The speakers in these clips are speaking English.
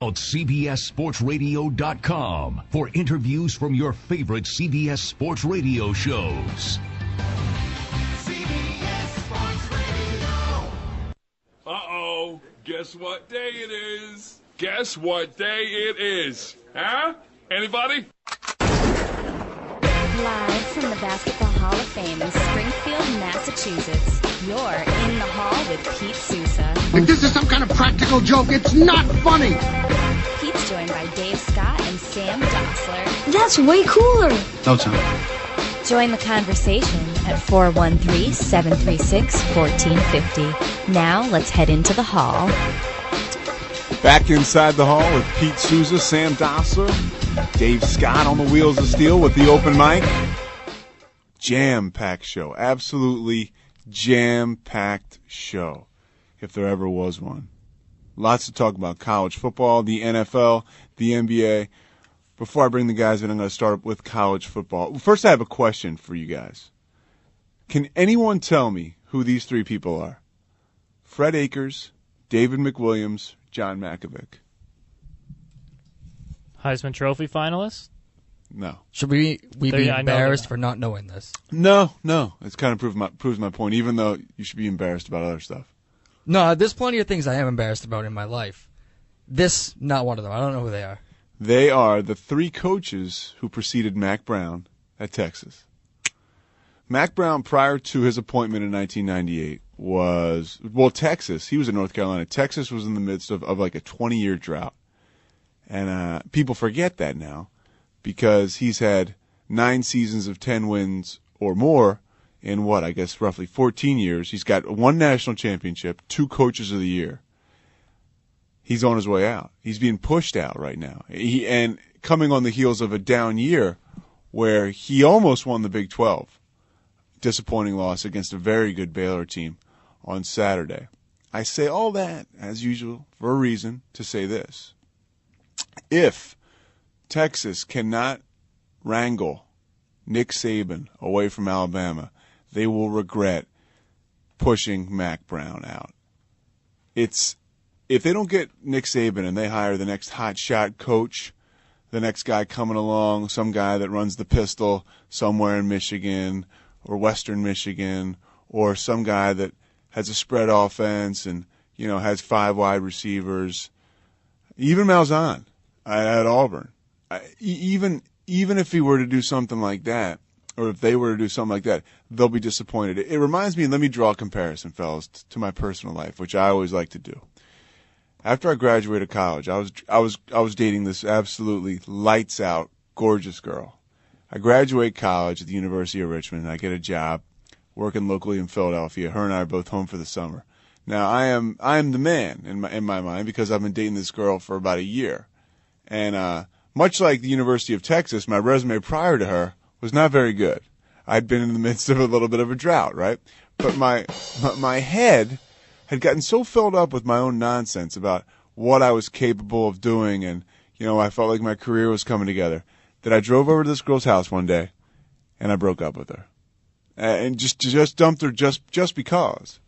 CBSSportsRadio.com for interviews from your favorite CBS Sports Radio shows. CBS Sports Radio. Uh-oh. Guess what day it is? Guess what day it is? Huh? Anybody? Live from the Basketball Hall of Fame in Springfield, Massachusetts, you're In the Hall with Pete Sousa. If this is some kind of practical joke, it's not funny. Pete's joined by Dave Scott and Sam Dossler. That's way cooler. No time. Join the conversation at 413-736-1450. Now let's head into the hall. Back inside the hall with Pete Sousa, Sam Dossler, Dave Scott on the wheels of steel with the open mic. Jam-packed show. Absolutely jam-packed show, if there ever was one. Lots to talk about. College football, the NFL, the NBA. Before I bring the guys in, I'm going to start with college football. First, I have a question for you guys. Can anyone tell me who these three people are? Fred Akers, David McWilliams, John Malkovich. Heisman Trophy finalist? No. Should we be embarrassed for not knowing this? No. It's kind of proves my point, even though you should be embarrassed about other stuff. No, there's plenty of things I am embarrassed about in my life. This, not one of them. I don't know who they are. They are the three coaches who preceded Mack Brown at Texas. Mack Brown, prior to his appointment in 1998, was, Texas. He was in North Carolina. Texas was in the midst of like a 20-year drought. And people forget that now because he's had 9 seasons of 10 wins or more in roughly 14 years. He's got 1 national championship, 2 coaches of the year. He's on his way out. He's being pushed out right now. And coming on the heels of a down year where he almost won the Big 12. Disappointing loss against a very good Baylor team on Saturday. I say all that, as usual, for a reason, to say this. If Texas cannot wrangle Nick Saban away from Alabama, they will regret pushing Mack Brown out. If they don't get Nick Saban and they hire the next hotshot coach, the next guy coming along, some guy that runs the pistol somewhere in Michigan or Western Michigan, or some guy that has a spread offense and has 5 wide receivers, even Malzahn at Auburn, even if he were to do something like that, or if they were to do something like that, they'll be disappointed. It reminds me, and let me draw a comparison, fellas, to my personal life, which I always like to do. After I graduated college, I was dating this absolutely lights out, gorgeous girl. I graduate college at the University of Richmond, and I get a job working locally in Philadelphia. Her and I are both home for the summer. Now I am the man in my mind because I've been dating this girl for about a year, and much like the University of Texas, my resume prior to her was not very good. I'd been in the midst of a little bit of a drought, right? But my head had gotten so filled up with my own nonsense about what I was capable of doing, and I felt like my career was coming together, that I drove over to this girl's house one day, and I broke up with her, and just dumped her just because.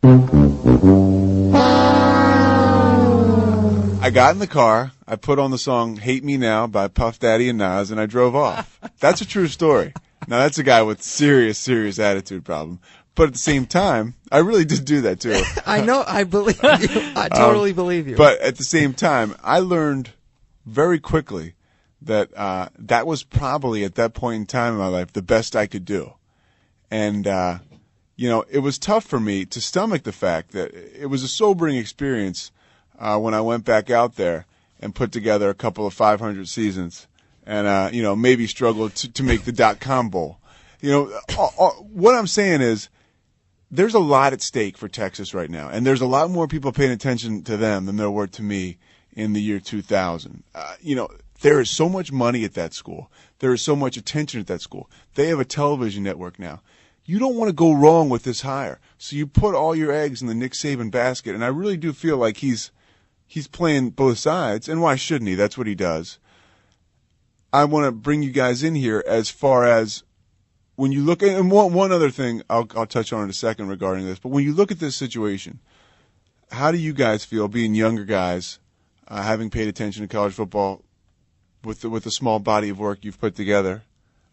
I got in the car, I put on the song "Hate Me Now" by Puff Daddy and Nas, and I drove off. That's a true story. Now that's a guy with serious attitude problem. But at the same time, I really did do that too. I know, I believe you. I totally believe you. But at the same time, I learned very quickly that that was probably at that point in time in my life the best I could do. And, it was tough for me to stomach the fact that it was a sobering experience when I went back out there and put together a couple of 500 seasons and, maybe struggled to make the .com bowl. What I'm saying is, there's a lot at stake for Texas right now, and there's a lot more people paying attention to them than there were to me in the year 2000. There is so much money at that school. There is so much attention at that school. They have a television network now. You don't want to go wrong with this hire, so you put all your eggs in the Nick Saban basket, and I really do feel like he's playing both sides, and why shouldn't he? That's what he does. I want to bring you guys in here as far as when you look at, and one other thing I'll touch on in a second regarding this, but when you look at this situation, how do you guys feel being younger guys having paid attention to college football with the small body of work you've put together.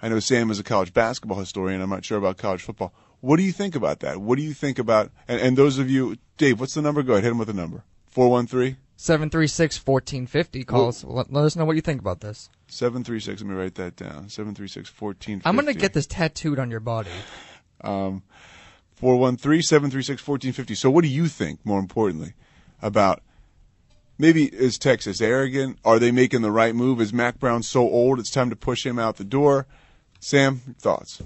I know Sam is a college basketball historian. I'm not sure about college football. What do you think about that? What do you think about, and those of you, Dave, what's the number? Go ahead, hit him with the number. 413? 736-1450. Call us. Let us know what you think about this. 736, let me write that down. 736-1450. I'm going to get this tattooed on your body. 413-736-1450. So what do you think, more importantly, about maybe is Texas arrogant? Are they making the right move? Is Mac Brown so old it's time to push him out the door? Sam, thoughts?